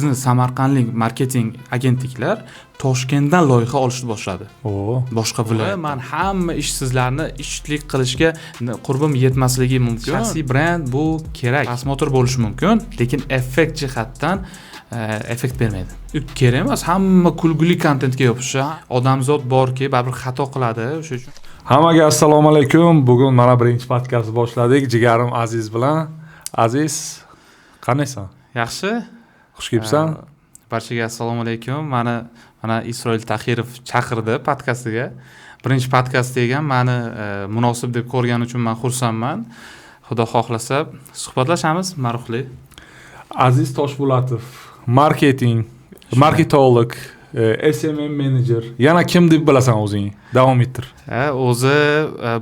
Bizni samarqandlik marketing agentliklar Toshkentdan loyiha olishni boshladi. Boshqa viloyatdan. Men hamma ishsizlarni ishlik qilishga qurbim yetmasligi mumkin. Shaxsiy brend bu kerak. Osmotor bo'lishi mumkin, lekin effekt jihatdan effekt bermaydi. Kerak emas, hamma kulguli kontentga yopishi. Odamzod borki, baribir xato qiladi, o'sha uchun. Hammaga assalomu alaykum. Bugun mana birinchi podkast boshladik. Jigarim Aziz bilan. Aziz, qanaysan? Yaxshi? Xush kelibsan? Barchaga assalomu alaykum. Mana Isroil Tahirov chaqirdi podkastiga. Birinchi podkast degan, meni munosib deb ko'rgani uchun men xursandman. Xudo xohlasa suhbatlashamiz, Maruhli. Aziz Toshpo'latov, marketolog, SMM manager. Yana kim deb bilasan o'zing? Davom ettir. O'zi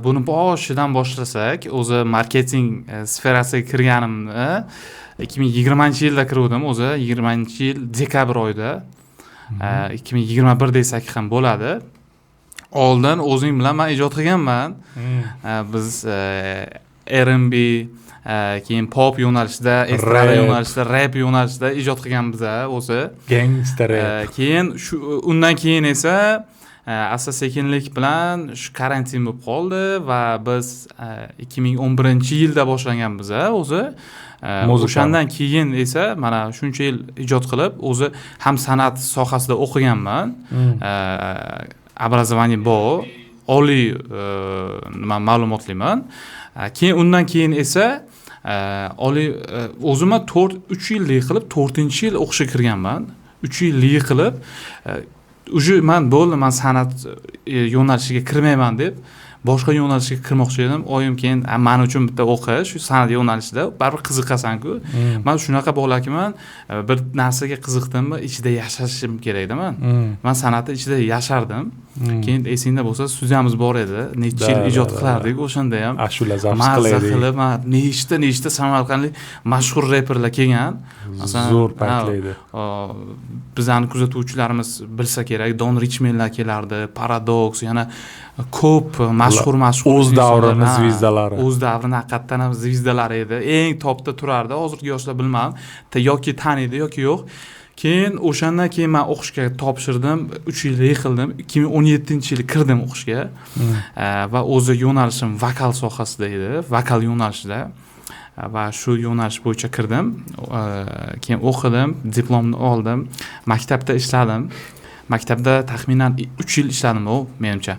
buni boshidan boshlasak, o'zi marketing sferasiga kirganimni 2020-yilda kirgandim. O'zi 20-yil dekabr oyida 2021 desak ham bo'ladi. Oldin o'zing bilan men ijod qilganman. Biz R&B, keyin pop yo'nalishida, estrada yo'nalishida, rap yo'nalishida ijod qilganmiz o'zi. Gangster. Keyin undan keyin esa asta-sekinlik bilan shu karantin bo'lib qoldi va biz 2011-yilda boshlaganmiz o'zi. O'shandan keyin esa mana shuncha yil ijod qilib, o'zi ham san'at sohasida o'qiganman. Образование bor, oliy ma'lumotliman. Keyin undan keyin esa oliy o'zim 3 yillik qilib 4-yil o'qishga kirganman. 3 yillik qilib уже men bo'ldim, san'at yo'nalishiga kirmayman deb boshqa yo'nalishga kirmoqchi edim. Oyim keyin men uchun bitta o'qish, shu san'at yo'nalishida baribir qiziqasan-ku. Men shunaqa bolakiman, bir narsaga qiziqdimmi, ichida yashashim kerakda men. Men san'atni ichida yashardim. Keyin esingda bo'lsa, studiyamiz bor edi. Necha yil ijod qilardik o'shanda ham. Ashula zavq qilaydik. Nechta samarqandlik mashhur reperlar kelgan. Zo'r paytlaydi. Bizani kuzatuvchilarimiz bilsa kerak, Don Richmenlar kelardi, Paradox, yana ko'p mashhur o'z davrining zvizdalari. O'z davrining haqiqatan ham zvizdalari edi. Eng topda turardi. Hozirgi yoshlar bilmadim, yoki taniydi yoki yo'q. Keyin o'shandan keyin men o'qishga topshirdim, 3 yil qildim. 2017-yil kirdim o'qishga. Va o'zi yo'nalishim vokal sohasida edi, vokal yo'nalishida. Va shu yo'nalish bo'yicha kirdim. Keyin o'qidim, diplomni oldim, maktabda ishladim. Maktabda taxminan 3 yil ishladim menimcha.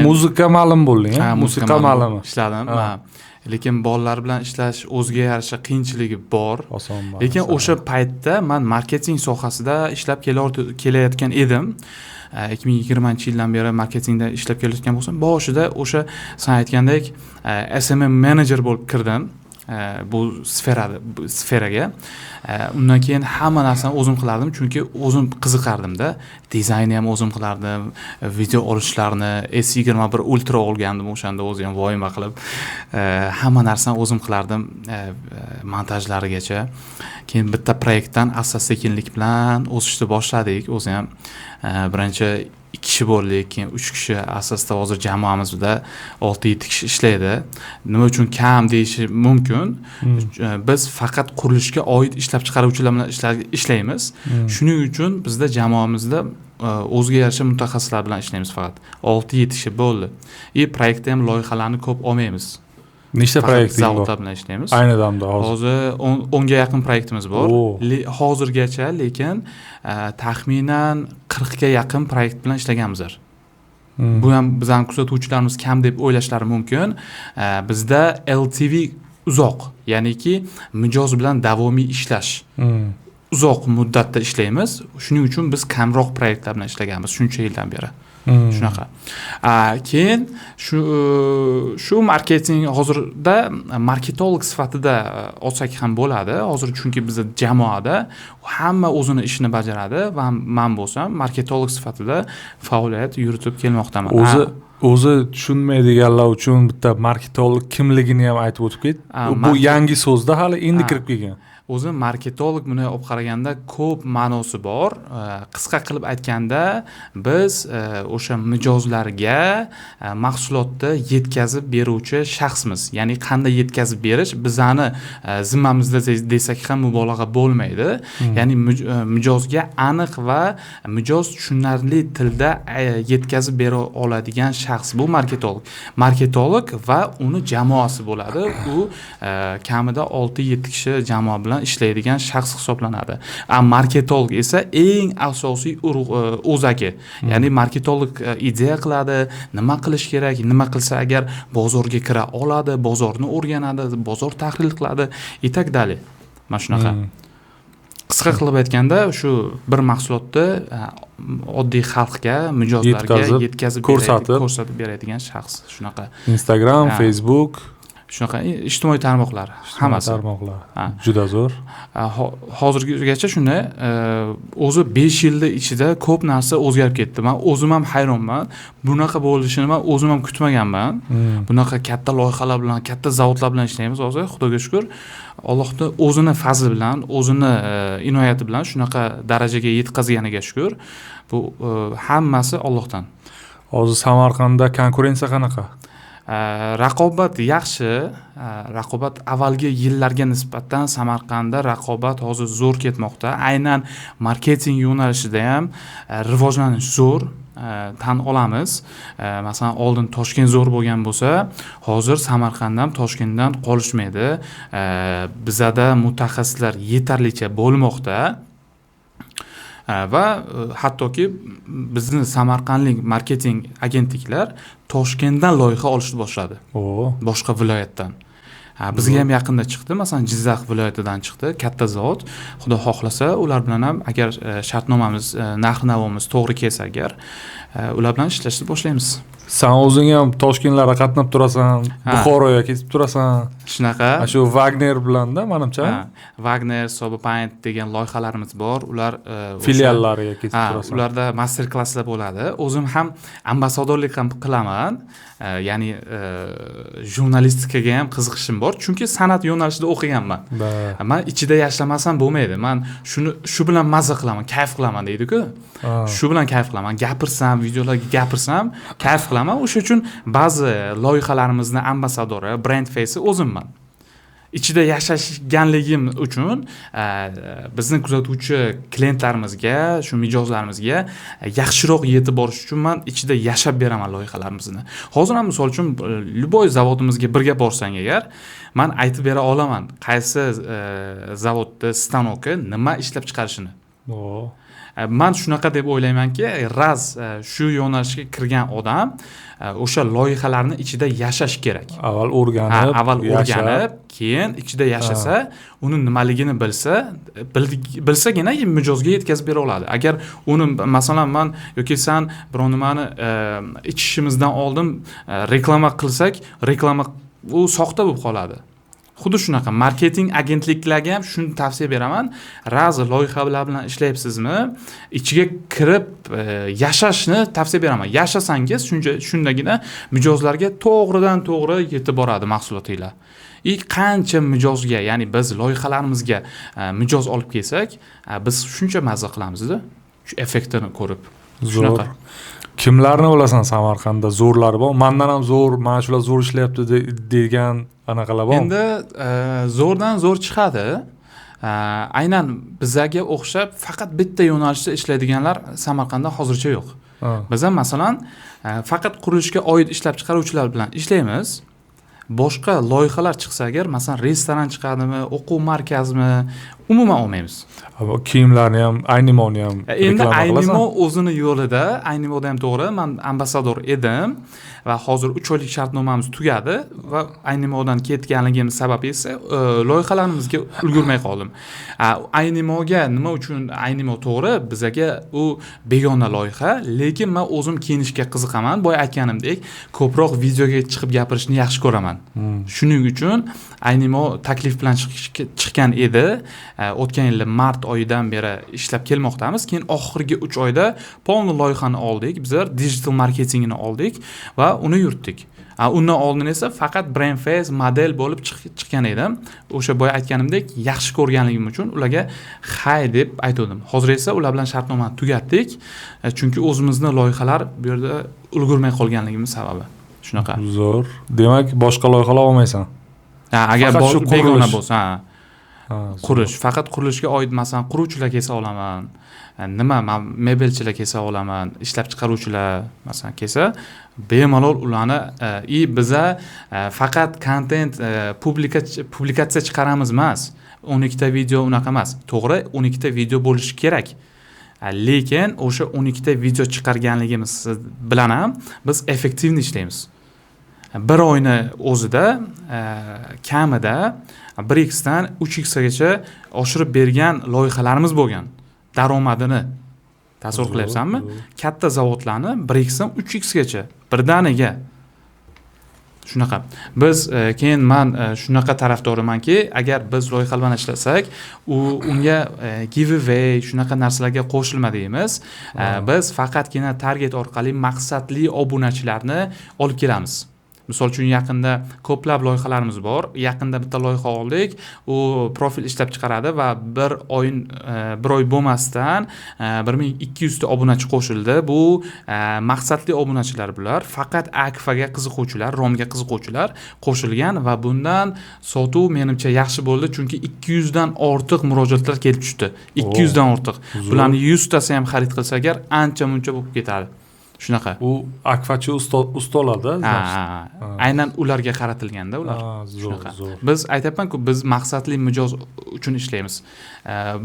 Muzika ma'lum bo'lding, musiqa ma'lumi ishladim. Lekin bolalar bilan ishlash o'ziga yarasha qiyinchiligi bor. Oson emas. Lekin o'sha paytda men marketing sohasida ishlab kelayotgan edim. 2020-yildan beri marketingda ishlab kelayotgan bo'lsam, boshida o'sha sen aytgandek SMM manager bo'lib kirdim. Bu sferaga. Undan keyin hamma narsani o'zim qilardim, chunki o'zim qiziqardim-da. Dizaynni ham o'zim qilardim, video olishlarni, S21 Ultra olgandim o'shanda o'zim voyima qilib. Hamma narsani o'zim qilardim, montajlarigacha. Keyin bitta proyektdan asta-sekinlik bilan o'sishni boshladik. O'zi ham birinchi 2 kishi bo'ldik, keyin 3 kishi, asosda hozir jamoamizda 6-7 kishi ishlaydi. Nima uchun kam deyish mumkin? Biz faqat qurilishga oid ishlab chiqaruvchilar bilan ishlaymiz. Shuning uchun bizda jamoamizda o'ziga yarasha mutaxassislar bilan ishlaymiz faqat. 6-7 kishi bo'ldi. Proyektda ham loyihalarni ko'p olmaymiz. Nechta proyektingiz bor? Zavodlar bilan ishlaymiz. Ayni damda hozir 10 ga yaqin proyektimiz bor. Hozirgacha lekin taxminan 40 ga yaqin proyekt bilan ishlaganmiz. Bu ham bizning kuzatuvchilarimiz kam deb o'ylashlari mumkin. Bizda LTV uzoq, ya'niki mijoz bilan davomiy ishlash. Uzoq muddatda ishlaymiz. Shuning uchun biz kamroq proyektlar bilan ishlaganmiz shuncha yildan beri. Shunaqa. Keyin shu marketing hozirda marketolog sifatida olsak ham bo'ladi. Hozir chunki bizda jamoada hamma o'zini ishini bajaradi va men bo'lsam marketolog sifatida faoliyat yuritib kelmoqdaman. O'zi tushunmaydiganlar uchun bitta marketolog kimligini ham aytib o'tib ket. Bu yangi so'zda hali endi kirib kelgan. o'zi marketolog buni olib qaraganda ko'p ma'nosi bor. Qisqa qilib aytganda biz o'sha mijozlarga mahsulotni yetkazib beruvchi shaxsmiz. Ya'ni qanday yetkazib berish bizani zimmamizda desak ham mubolag'a bo'lmaydi. Ya'ni mijozga aniq va mijoz tushunarli tilda yetkazib bera oladigan shaxs bu marketolog. Marketolog va uni jamoasi bo'ladi. U kamida 6-7 kishi jamoa bilan ishlaydigan shaxs hisoblanadi. Marketolog esa eng asosiy o'zagi. Ya'ni marketolog ideya qiladi, nima qilish kerak, nima qilsa agar bozorga kira oladi, bozorni o'rganadi, bozor tahlil qiladi, itak dali. Mana shunaqa. Qisqa qilib aytganda, shu bir mahsulotni oddiy xalqga, mijozlarga yetkazib ko'rsatib beradigan shaxs. Shunaqa. Instagram, Facebook, shunaqa ijtimoiy tarmoqlar, hammasi. Tarmoqlar. Juda zo'r. Hozirgacha shunday, o'zi 5 yilda ichida ko'p narsa o'zgarib ketdi. Men o'zim ham hayronman. Bunaqa bo'lishini men o'zim ham kutmaganman. Bunaqa katta loyihalar bilan, katta zavodlar bilan ishlaymiz hozir, Xudoga shukr. Allohning o'zini fazli bilan, o'zini inoyati bilan shunaqa darajaga yetkazganiga shukr. Bu hammasi Allohdan. Hozir Samarqandda konkurensiya qanaqa? Raqobat yaxshi. Raqobat avvalgi yillarga nisbatan Samarqandda raqobat hozir zo'r ketmoqda. Aynan marketing yo'nalishida ham rivojlanish zo'r. Tan olamiz. Masalan, oldin Toshkent zo'r bo'lgan bo'lsa, hozir Samarqand ham Toshkentdan qolishmaydi. Bizada mutaxassislar yetarlicha bo'lmoqda. Va hattoki bizni samarqandlik marketing agentliklar Toshkentdan loyiha olishni boshladi. Boshqa viloyatdan. Bizga ham yaqinda chiqdi, masalan Jizzax viloyatidan chiqdi, katta zavod. Xudo xohlasa, ular bilan ham agar shartnomamiz, narx-navomiz to'g'ri kelsa agar, ular bilan ishlashni boshlaymiz. Sen o'zing ham Toshkentlarga qatnab turasan, Buxoroga ketib turasan. Shunaqa. Shu Wagner bilan-da, menimcha. Wagner, Sobopaint degan loyihalarimiz bor. Ular filiallariga ketib turasan. Ularda master klasslar bo'ladi. O'zim ham ambasadorlik ham qilaman. Ya'ni jurnalistikaga ham qiziqishim bor, chunki san'at yo'nalishida o'qiganman. Men ichida yashamasam bo'lmaydi. Men shu bilan mazza qilaman, kayf qilaman deydi-ku. Shu bilan kayf qilaman. Gapirsam, videolarga gapirsam, kayf qilaman. O'sha uchun ba'zi loyihalarimizni ambasadori, brand face o'zimman. Ichida yashashganligim uchun bizni kuzatuvchi klientlarimizga, shu mijozlarimizga yaxshiroq yetib borish uchun men ichida yashab beraman loyihalarimizni. Hozir ham misol uchun любой zavodimizga birga borsang agar, men aytib bera olaman qaysi zavodda stanoki nima ishlab chiqarishini. Men shunaqa deb o'ylaymanki, shu yo'nalishga kirgan odam o'sha loyihalarni ichida yashash kerak. Avval o'rganib, keyin ichida yashasa, uni nimaligini bilsagina mijozga yetkazib bera oladi. Agar uni masalan men yoki sen biror nimani ichishimizdan oldin reklama qilsak, reklama u soxta bo'lib qoladi. Xuddi shunaqa marketing agentliklarga ham shuni tavsiya beraman. Loyihalar bilan ishlayapsizmi? Ichiga kirib yashashni tavsiya beraman. Yashasangiz shundagina mijozlarga to'g'ridan to'g'ri yetib boradi mahsulotinglar. Qancha mijozga, ya'ni biz loyihalarimizga mijoz olib kelsak, biz shuncha mazza qilamiz-da. Shu effektini ko'rib. Shunaqa. Kimlarni bilasan Samarqandda zo'rlari bor? Mendan ham zo'r, mana shular zo'r ishlayapti degan anaqalar bor. Endi zo'rdan zo'r chiqadi. Aynan bizga o'xshab faqat bitta yo'nalishda ishlaydiganlar Samarqandda hozircha yo'q. Biz ham masalan faqat qurilishga oid ishlab chiqaruvchilar bilan ishlaymiz. Boshqa loyihalar chiqsa agar, masalan restoran chiqadimi, o'quv markazimi, umuman olmaymiz. Kiyimlarni ham, Aynimoni ham endi Aynimo o'zini yo'lida, Aynimoda ham to'g'ri, men ambasador edim va hozir 3 oylik shartnomamiz tugadi va Aynimodan ketganligim sababi esa loyihalarimizga ulgurmay qoldim. Aynimoga nima uchun Aynimo to'g'ri, bizga u begona loyiha, lekin men o'zim kiyinishga qiziqaman. Boya aytganimdek, ko'proq videoga chiqib gapirishni yaxshi ko'raman. Shuning uchun Aynimo taklif bilan chiqqan edi. o'tgan yil mart oyidan beri ishlab kelmoqdamiz. Keyin oxirgi 3 oyda polni loyihani oldik. Bizlar digital marketingini oldik va uni yuritdik. Undan oldin esa faqat brand face model bo'lib chiqqan edim. O'sha boya aytganimdek, yaxshi ko'rganligim uchun ularga hay deb aytdim. Hozir esa ular bilan shartnomani tugatdik, chunki o'zimizning loyihalar bu yerda ulgurmay qolganligimiz sababi. Shunaqa. Zo'r. Demak, boshqa loyihalar olmaysan. Agar Faqat shu begona bo'lsa, qurish. faqat qurilishga oid, masalan, quruvchilar kelsa olaman. Men mebelchilar kelsa olaman, ishlab chiqaruvchilar masalan kelsa, bemalol ularni biza faqat kontent publikatsiya chiqaramiz emas. 12 ta video unaqa emas. To'g'ri, 12 ta video bo'lishi kerak. Lekin o'sha 12 ta video chiqarganligimiz bilan ham biz effektivni ishlaymiz. Bir oyni o'zida kamida 1x dan 3x gacha oshirib bergan loyihalarimiz bo'lgan. Daromadini tasavvur qilyapsanmi? Katta zavodlarni 1x dan 3x gacha birdaniga. Shunaqa. Biz keyin men shunaqa tarafdorimanki, agar biz loyiha bilan ishlasak, unga giveaway shunaqa narsalarga qo'shilma deymiz. Biz faqatgina target orqali maqsadli obunachilarni olib kelamiz. Misol uchun yaqinda ko'plab loyihalarimiz bor. Yaqinda bitta loyiha oldik. U profil ishlab chiqaradi va bir oy bo'lmasdan 1200 ta obunachi qo'shildi. Bu maqsadli obunachilar bular. Faqat akfaga qiziquvchilar, romga qiziquvchilar qo'shilgan va bundan sotuv menimcha yaxshi bo'ldi, chunki 200 dan ortiq murojaatlar kelib tushdi. 200 dan ortiq. Bularni 100 tasi ham xarid qilsa agar ancha-muncha bo'lib ketadi. Shunaqa. U akfachi ustolarda, aynan ularga qaratilganda ular. Shunaqa. Biz aytayapman-ku, biz maqsadli mijoz uchun ishlaymiz.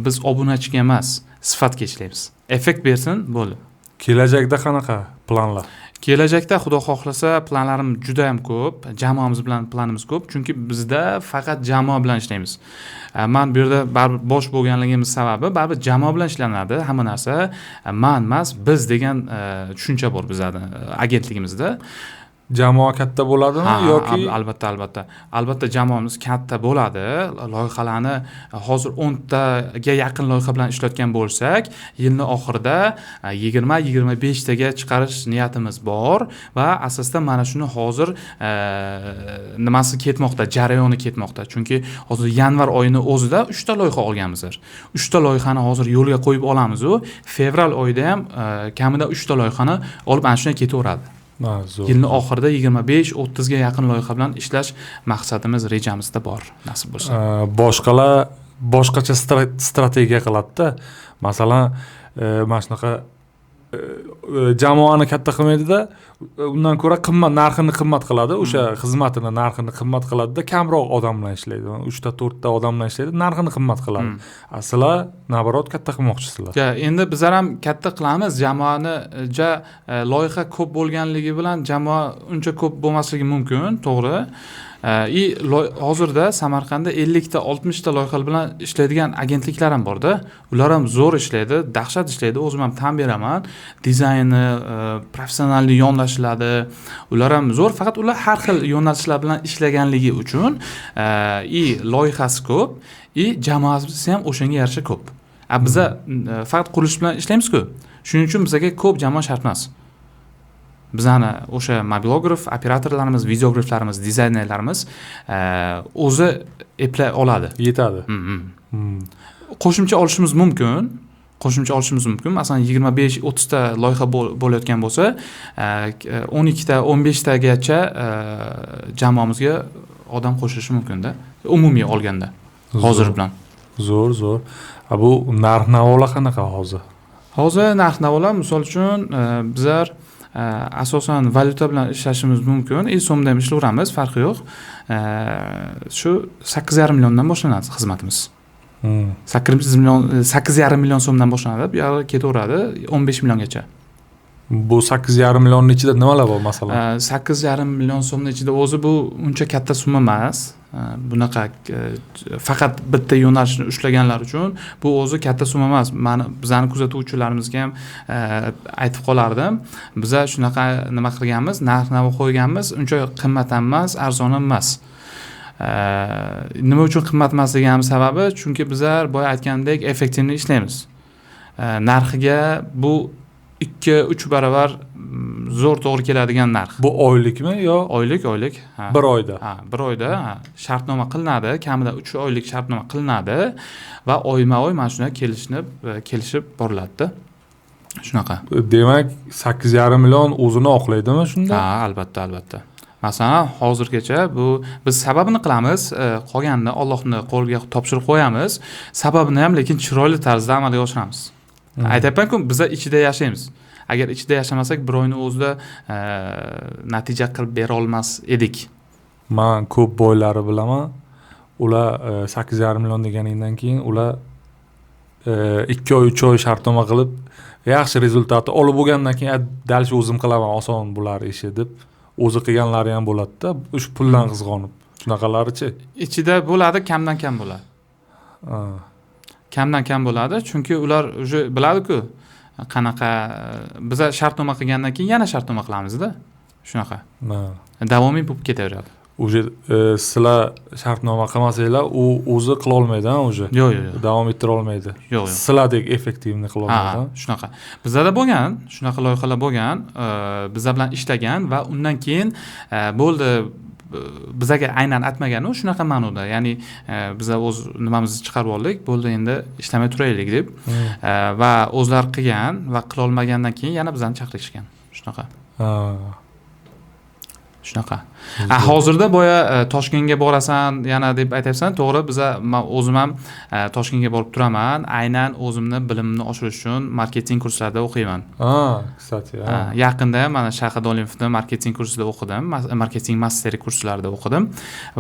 Biz obunachiga emas, sifatga ishlaymiz. Effekt bersin, bo'ldi. Kelajakda qanaqa planlar? Kelajakda xudo xohlasa planlarim juda ham ko'p, jamoamiz bilan planimiz ko'p, chunki bizda faqat jamoa bilan ishlaymiz. Men bu yerda baribir bosh bo'lganligimiz sababi baribir jamoa bilan ishlanadi, hamma narsa men emas, biz degan tushuncha bor bizning agentligimizda. Jamoa katta bo'ladimi yoki? Albatta jamoamiz katta bo'ladi. Loyihalarni hozir 10 taga yaqin loyiha bilan ishlatgan bo'lsak, yilning oxirida 20-25 taga chiqarish niyatimiz bor va asosda mana shuni hozir nimasi ketmoqda, jarayoni ketmoqda. Chunki hozir yanvar oyining o'zida 3 ta loyiha olganmiz. 3 ta loyihani hozir yo'lga qo'yib olamiz u fevral oyida ham kamida 3 ta loyihani olib ana shunday ketaveradi. Yilning oxirida 25-30 ga yaqin loyiha bilan ishlash maqsadimiz, rejamizda bor, nasib bo'lsa. Boshqalar boshqacha strategiya qiladi-da. Masalan, mana shunaqa jamoani katta qilmaydi-da, undan ko'ra narxini qimmat qiladi, o'sha xizmatini narxini qimmat qiladi-da, kamroq odam bilan ishlaydi. 3 ta 4 ta odam bilan ishlaydi, narxini qimmat qiladi. Sizlar naborot katta qilmoqchisizlar. Endi bizlar ham katta qilamiz. Jamoani loyiha ko'p bo'lganligi bilan jamoa uncha ko'p bo'lmasligi mumkin, to'g'ri. Hozirda Samarqandda 50 ta 60 ta loyiha bilan ishlaydigan agentliklar ham bor-da. Ular ham zo'r ishlaydi, dahshat ishlaydi. O'zim ham tan beraman. Dizayni, professionallik yondashiladi. Ular ham zo'r, faqat ular har xil yo'nalishlar bilan ishlaganligi uchun loyihasi ko'p, jamoasi ham o'shanga yarasha ko'p. Biza faqat qurilish bilan ishlaymiz-ku. Shuning uchun bizga ko'p jamoa shart emas. Bizani o'sha mobilograf, operatorlarimiz, videograflarimiz, dizaynerlarimiz o'zi eplay oladi. Yetadi. Qo'shimcha olishimiz mumkin. Masalan, 25-30 ta loyiha bo'layotgan bo'lsa, 12 ta, 15 tagacha jamoamizga odam qo'shilishi mumkin-da. Umumiy olganda. Hozir bilan. Zo'r. Bu narx-navolar qanaqa hozir? Hozir narx-navolar, misol uchun, bizlar asosan valyuta bilan ishlashimiz mumkin. So'mda ham ishlayveramiz, farqi yo'q. Shu 8,5 milliondan boshlanadi xizmatimiz. 8,5 million so'mdan boshlanadi, bu yerga ketaveradi 15 milliongacha. Bu 8,5 millionning ichida nimalar bor masalan? 8,5 million so'mning ichida o'zi bu uncha katta summa emas. Bunaqa faqat bitta yo'nalishni ushlaganlar uchun bu o'zi katta summa emas. Bizani kuzatuvchilarimizga ham aytib qolardim. Biza shunaqa nima qilganmiz, narx-navo qo'yganmiz, uncha qimmat ham emas, arzon ham emas. Nima uchun qimmat emasligini sababi, chunki bizlar boya aytgandek effektivni ishlaymiz. Narxiga bu 2-3 barobar zo'r to'g'ri keladigan narx. Bu oylikmi yo Oylik. Ha. bir oyda? Ha, bir oyda shartnoma qilinadi, kamida 3 oylik shartnoma qilinadi va oyma-oy mana shunday kelishib boriladi. Shunaqa. Demak, 8,5 million o'zini oqlaydimi shunda? Ha, albatta. Masalan, hozirgacha bu biz sababini qilamiz, qolganini Allohning qo'liga topshirib qo'yamiz. Sababini ham lekin chiroyli tarzda amalga oshiramiz. Aytayapman-ku, biz ichida yashaymiz. Agar ichida yashamasak, bir oyning o'zida natija qilib bera olmas edik. Men ko'p boylari bilaman. Ular 8,5 million deganingdan keyin ular 2 oy 3 oy shartnoma qilib yaxshi rezultatni olib bo'lgandan keyin dalsh o'zim qilaman, oson bular ishi deb o'zi qilganlari ham bo'ladi-da, shu puldan qizg'onib. Shunaqalarichi? Ichida bo'ladi, kamdan kam bo'ladi. Kamdan kam bo'ladi, chunki ular уже biladi-ku, qanaqa biz shartnoma qilgandan keyin yana shartnoma qilamiz-da. Shunaqa. Davomiy bo'lib ketaveradi. Уже sizlar shartnoma qilmasanglar, u o'zi qila olmaydi, o'zi. Yo'q. Davom ettira olmaydi. Yo'q. Sizlardek effektivni qila olmaydi. Ha, shunaqa. Bizda bo'lgan, shunaqa loyihalar bo'lgan, bizlar bilan ishlagan va undan keyin bo'ldi, bizga aynan aytmagan u shunaqa ma'noda. Ya'ni biz o'z nimamizni chiqarib oldik, bo'ldi endi ishlamay turaylik deb va o'zlar qilgan va qila olmagandan keyin yana bizani chaqirishgan. Shunaqa. Hozirda boya Toshkentga borasan yana deb aytyapsan, to'g'ri, men o'zim ham Toshkentga borib turaman. Aynan o'zimni bilimimni oshirish uchun marketing kurslarida o'qiyman. Kstati. Yaqinda mana Shahid Olimovning marketing kursida o'qidim, marketing masteri kurslarida o'qidim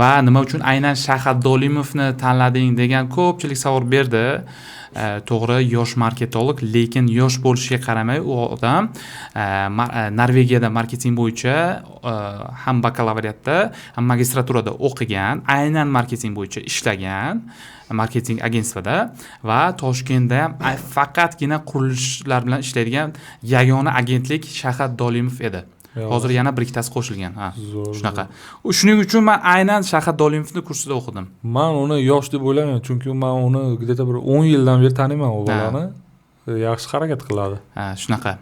va nima uchun aynan Shahid Olimovni tanlading degan ko'pchilik savol berdi. To'g'ri, yosh marketolog, lekin yosh bo'lishiga qaramay u odam Norvegiyada marketing bo'yicha ham bakalavriatda, ham magistraturada o'qigan, aynan marketing bo'yicha ishlagan, marketing agentstvida va Toshkentda ham faqatgina qurilishlar bilan ishlaydigan yagona agentlik Shahid Dolimov edi. Hozir yana bir ikkitasi qo'shilgan. Shunaqa. Shuning uchun men aynan Shahid Dolimovning kursida o'qidim. Men uni yosh deb o'ylamayman, chunki men uni где-то bir 10 yildan beri taniyman u bolani. Yaxshi harakat qiladi. Shunaqa.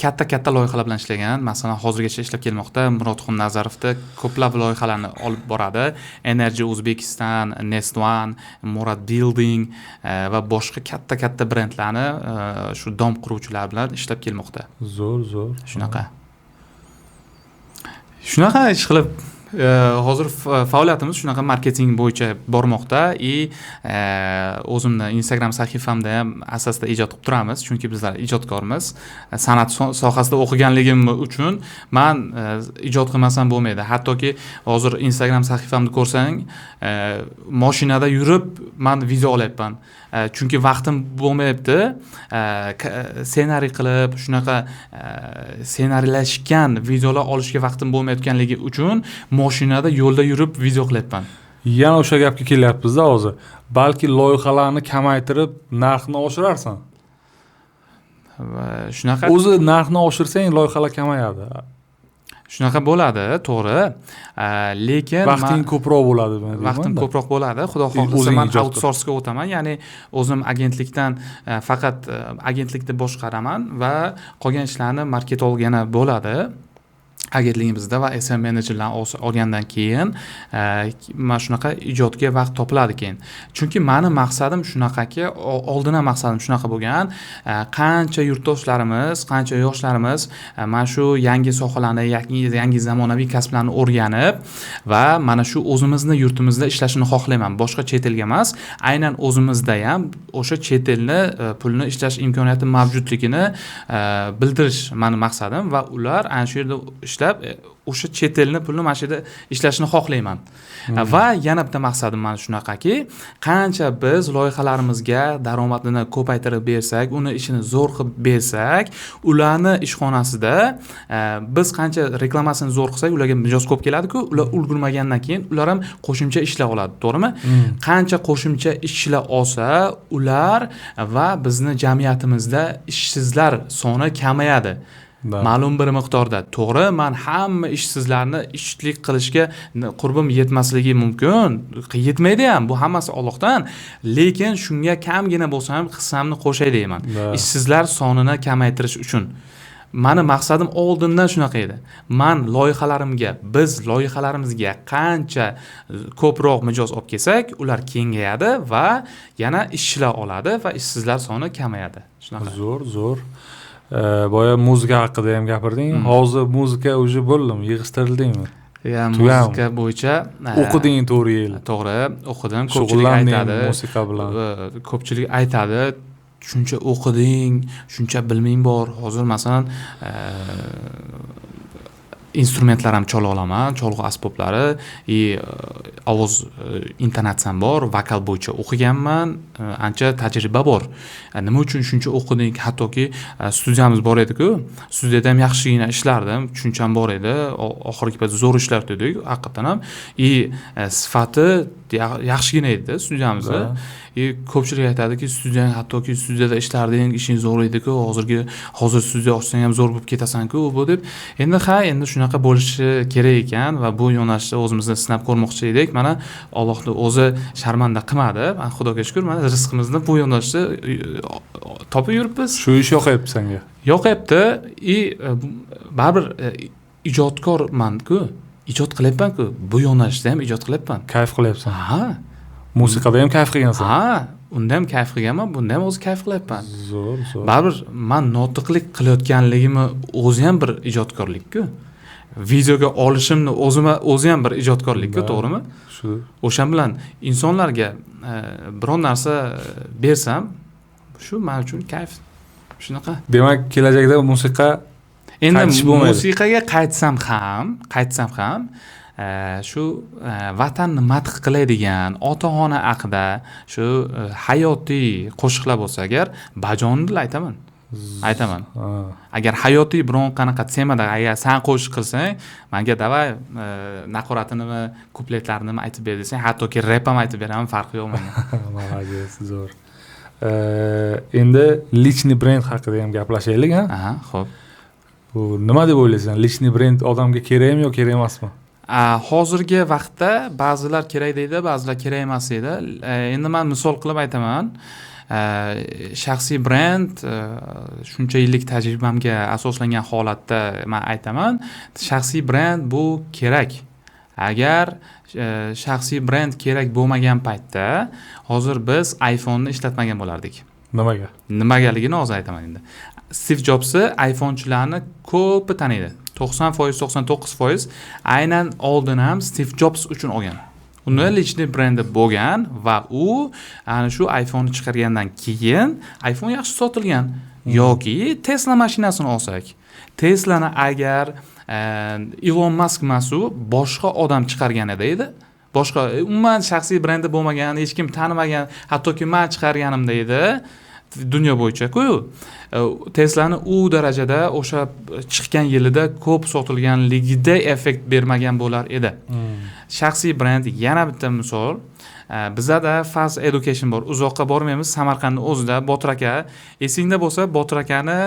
Katta loyihalar bilan ishlagan. Masalan, hozirgacha ishlab kelmoqda. Murodxon Nazarovda ko'plab loyihalarni olib boradi. Energy Uzbekistan, Nest One, Murad Building va boshqa katta brendlarni shu dom quruvchilar bilan ishlab kelmoqda. Zo'r. Shunaqa ish qilib hozir faoliyatimiz shunaqa marketing bo'yicha bormoqda. O'zimni Instagram sahifamda ham asosda ijod qilib turamiz, chunki bizlar ijodkormiz. San'at sohasida o'qiganligim uchun men ijod qilmasam bo'lmaydi. Hattoki hozir Instagram sahifamni ko'rsang, mashinada yurib men video olyapman. Chunki vaqtim bo'lmayapti. Ssenariy qilib, shunaqa ssenariylashgan videolar olishga vaqtim bo'lmayotganligi uchun mashinada yo'lda yurib video qilyapman. Yana o'sha gapga kelyapmiz-da hozir. Balki loyihalarni kamaytirib, narxni oshirarsan. Shunaqa. O'zi narxni oshirsang, loyihalar kamayadi. Shunaqa bo'ladi, to'g'ri. Lekin vaqting ko'proq bo'ladi, men vaqtim ko'proq bo'ladi. Xudo xohlasa men outsourcega o'taman, ya'ni o'zim agentlikdan faqat agentlikni boshqaraman va qolgan ishlarni marketolog yana bo'ladi. Agentligimizda va SM menejerlarni olgandan keyin mana shunaqa ijodga vaqt topiladi keyin. Chunki meni maqsadim shunaqaki, oldindan maqsadim shunaqa bo'lgan, qancha yurtdoshlarimiz, qancha yoshlarimiz mana shu yangi sohalarni, yangi zamonaviy kasblarni o'rganib va mana shu o'zimizni yurtimizda ishlashini xohlayman. Boshqa chet elga emas, aynan o'zimizda ham o'sha chet elni pulni ishlash imkoniyati mavjudligini bildirish meni maqsadim va ular ana shu yerda ishlab o'sha chet elni pulni mana shu yerda ishlashni xohlayman. Va yana bitta maqsadim mana shunaqaki, qancha biz loyihalarimizga daromadini ko'paytirib bersak, uni ishini zo'r qilib bersak, ularni ishxonasida biz qancha reklamasini zo'r qilsak, ularga mijoz ko'p keladi-ku, ular ulgurmagandan keyin ular ham qo'shimcha ishlar oladi, to'g'rimi? Qancha qo'shimcha ishlar olsa, ular va bizni jamiyatimizda ishsizlar soni kamayadi. ma'lum bir miqdorda. To'g'ri, men hamma ishsizlarni ishlik qilishga qurbim yetmasligi mumkin. Yetmaydi ham, bu hammasi Allohdan. Lekin shunga kamgina bo'lsa ham hissamni qo'shay deyman. Ishsizlar sonini kamaytirish uchun. Mani maqsadim oldindan shunaqa edi. Biz loyihalarimizga qancha ko'proq mijoz olib kelsak, ular kengayadi va yana ishchilar oladi va ishsizlar soni kamayadi. Shunaqa. Zo'r. Boya muzika haqida ham gapirding. Hozir muzika уже bo'ldimi, yig'ishtirildingmi? Muzika bo'yicha o'qiding 4 yil. To'g'ri, o'qidim. Ko'pchilik aytadi, musiqa bilan. Ko'pchilik aytadi, shuncha o'qiding, shuncha bilming bor. Hozir masalan instrumentlar ham chala olaman, cholg'u asboblari, ovoz intonatsiyam bor, vokal bo'yicha o'qiganman, ancha tajriba bor. Nima uchun shuncha o'qidim? Hattoki studiyamiz bor edi-ku, studiyada ham yaxshigina ishlardim, tushuncham bor edi. Oxirgi paytda zo'r ishlardik, haqiqatan ham. Sifati yaxshigina edi studiyamizda. Ko'pchilik aytadiki, hattoki studiyada ishlarding, ishing zo'r edi-ku, hozir studiya ochsang ham zo'r bo'lib ketasan-ku, bu deb. Endi shunaqa bo'lishi kerak ekan va bu yo'nalishda o'zimizni sinab ko'rmoqchi edik. Mana Allohning o'zi sharmanda qilmadi. Men Xudoga shukr, mana rizqimizni bu yo'nalishda topib yuribmiz. Shu ish yoqayapti senga? Yoqayapti. Baribir ijodkorman-ku. Ijod qilyapman-ku. Bu yo'nalishda ham ijod qilyapman. Kayf qilyapsan. Ha. Musiqada ham kayf qilgansan. Ha, unda ham kayf qilganman, bunda ham o'zi kayf qilyapman. Zo'r. Baribir men notiqlik qilayotganligimni o'zi ham bir ijodkorlik-ku. Videoga olishimni o'zi ham bir ijodkorlik-ku, to'g'rimi? Shu. O'shan bilan insonlarga biron narsa bersam, shu men uchun kayf. Shunaqa. Demak, kelajakda musiqa endi musiqaga qaytsam ham shu vatanni madh qiladigan ota-ona haqida shu hayotiy qo'shiqlar bo'lsa agar bajonidil aytaman. Agar hayotiy biron qanaqa temada agar sen qo'shiq qilsang, menga davay naqoratinimi, kupletlarini aytib ber desang, hattoki rap ham aytib beraman, farqi yo'q menga. Молодец, zo'r. Endi личный brend haqida ham gaplashaylik, ha? Aha, xo'p. Bu nima deb o'ylaysan? Личный brend odamga kerakmi yo kerak emasmi? Hozirgi vaqtda ba'zilar kerak deydi, ba'zilar kerak emas deydi. Endi men misol qilib aytaman. Shaxsiy brend shuncha yillik tajribamga asoslangan holatda men aytaman. Shaxsiy brend bu kerak. Agar shaxsiy brend kerak bo'lmagan paytda hozir biz iPhone ni ishlatmagan bo'lardik. Nimaga? Nimagaligini hozir aytaman endi. Steve Jobsni iPhonechilarni ko'pi taniydi. 90%, 99% aynan oldin ham Steve Jobs uchun olgan. Uni lichniy brendi bo'lgan va u ana shu iPhone chiqargandan keyin iPhone yaxshi sotilgan. Yoki Tesla mashinasini olsak, Teslani agar Elon Musk masu boshqa odam chiqargan edi. Boshqa umuman shaxsiy brendi bo'lmagan, hech kim tanimagan, hattoki men chiqarganimda edi. Dunyo bo'yicha-ku. Teslani u darajada o'sha chiqqan yilida ko'p sotilganligida effekt bermagan bo'lar edi. Shaxsiy brend yana bitta misol. Bizada Fast Education bor. Uzoqqa bormaymiz. Samarqandning o'zida Botir aka, esingda bo'lsa, Botir akani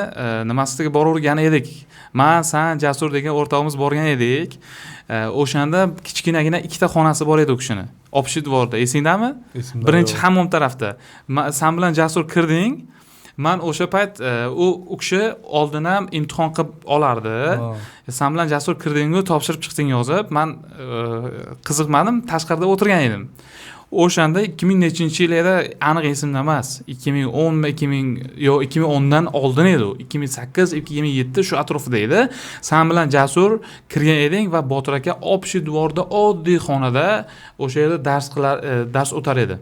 nimasiga boravergan edik. Men, sen, Jasur degan o'rtog'imiz borgan edik. O'shanda kichkinagina ikkita xonasi bor edi u kishini. Obshidvorda, esingdami? Birinchi hammom tarafda. Sen bilan Jasur kirding. Men o'sha payt u kishi oldin ham imtihon qilib olardi. Sen bilan Jasur kirdingu, topshirib chiqding yozib. Men qiziqmadim, tashqarida o'tirgan edim. O'shanda 2000-nechinchi yil edi, aniq esimda emas. 2010 dan oldin edi u. 2008, 2007 shu atrofida edi. Sen bilan Jasur kirgan eding va Botir aka obshidvorda oddiy xonada o'sha yerda dars o'tar edi.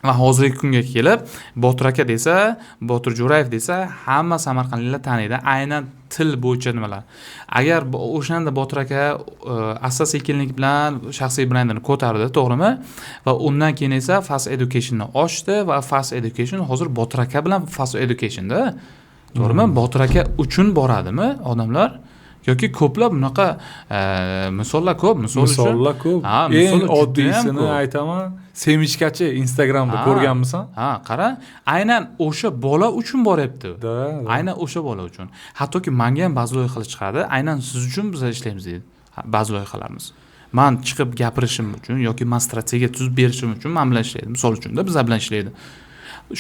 Va hozirgi kunga kelib Botir aka desa, Botir Jo'rayev desa, hamma samarqandliklar taniydi. Aynan til bo'yicha nimalar. Agar o'shanda Botir aka asta-sekinlik bilan shaxsiy brendini ko'tardi, to'g'rimi? Va undan keyin esa Fast Education'ni ochdi va Fast Education hozir Botir aka bilan Fast Education'da. To'g'rimi? Botir aka uchun boradimi odamlar? yoki ko'plab bunaqa misollar ko'p. Misollar ko'p. Ha, Eng misollar judayam oddiysini ko'p. aytaman, semichkachi Instagramda ko'rganmisan? Ha, qara, aynan o'sha bola uchun boryapti. Da. Aynan o'sha bola uchun. Hattoki menga ham ba'zi loyihalar chiqadi. Aynan siz uchun biz ishlaymiz deydi. Ba'zi loyihalarimiz. Men chiqib gapirishim uchun yoki men strategiya tuzib berishim uchun men bilan ishlaydi. Misol uchun bizlar bilan ishlaydi.